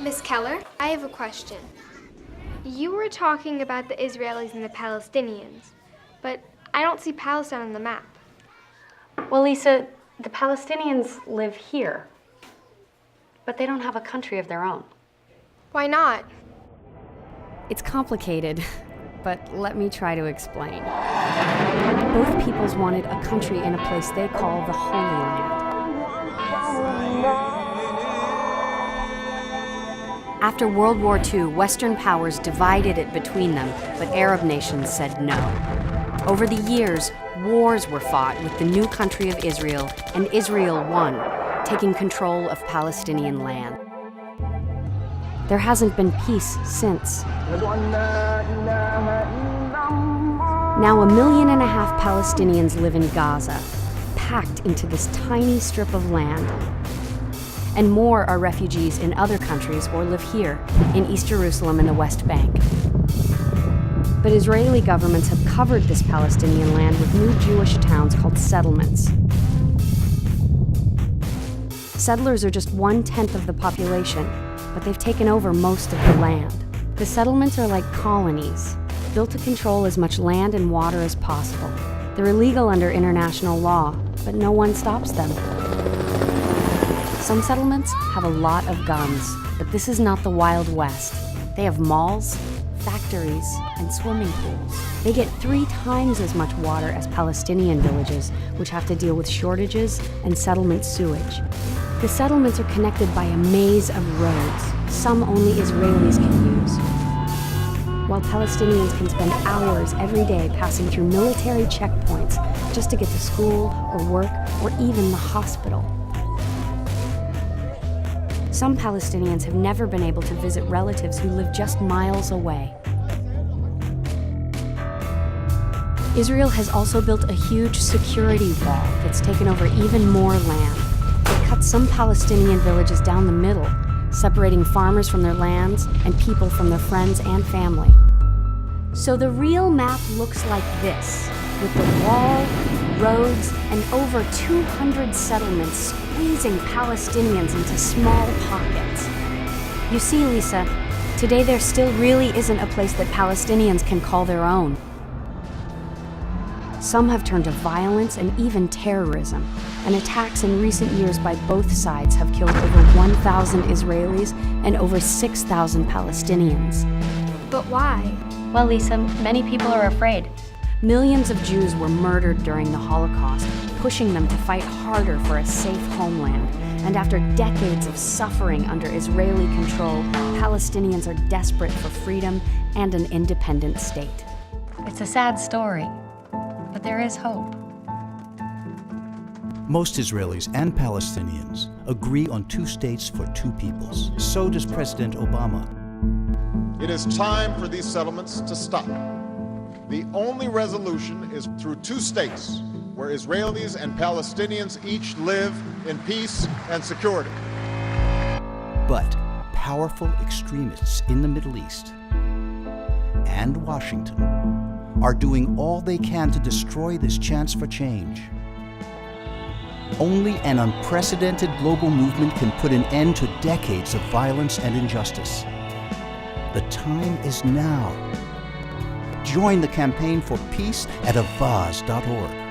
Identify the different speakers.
Speaker 1: Miss Keller, I have a question. You were talking about the Israelis and the Palestinians, but I don't see Palestine on the map.
Speaker 2: Well, Lisa, the Palestinians live here, but they don't have a country of their own.
Speaker 1: Why not?
Speaker 2: It's complicated, but let me try to explain. Both peoples wanted a country in a place they call the Holy Land. After World War II, Western powers divided it between them, but Arab nations said no. Over the years, wars were fought with the new country of Israel, and Israel won, taking control of Palestinian land. There hasn't been peace since. Now 1.5 million Palestinians live in Gaza, packed into this tiny strip of land. And more are refugees in other countries or live here, in East Jerusalem and the West Bank. But Israeli governments have covered this Palestinian land with new Jewish towns called settlements. Settlers are just 1/10 of the population, but they've taken over most of the land. The settlements are like colonies, built to control as much land and water as possible. They're illegal under international law, but no one stops them. Some settlements have a lot of guns, but this is not the Wild West. They have malls, factories, and swimming pools. They get 3 times as much water as Palestinian villages, which have to deal with shortages and settlement sewage. The settlements are connected by a maze of roads, some only Israelis can use, while Palestinians can spend hours every day passing through military checkpoints just to get to school or work or even the hospital. Some Palestinians have never been able to visit relatives who live just miles away. Israel has also built a huge security wall that's taken over even more land. It cuts some Palestinian villages down the middle, separating farmers from their lands and people from their friends and family. So the real map looks like this, with the wall, roads, and over 200 settlements squeezing Palestinians into small pockets. You see, Lisa, today there still really isn't a place that Palestinians can call their own. Some have turned to violence and even terrorism, and attacks in recent years by both sides have killed over 1,000 Israelis and over 6,000 Palestinians.
Speaker 1: But why?
Speaker 2: Well, Lisa, many people are afraid. Millions of Jews were murdered during the Holocaust, pushing them to fight harder for a safe homeland. And after decades of suffering under Israeli control, Palestinians are desperate for freedom and an independent state. It's a sad story, but there is hope.
Speaker 3: Most Israelis and Palestinians agree on 2 states for 2 peoples. So does President Obama.
Speaker 4: It is time for these settlements to stop. The only resolution is through 2 states, where Israelis and Palestinians each live in peace and security.
Speaker 3: But powerful extremists in the Middle East and Washington are doing all they can to destroy this chance for change. Only an unprecedented global movement can put an end to decades of violence and injustice. The time is now. Join the campaign for peace at avaz.org.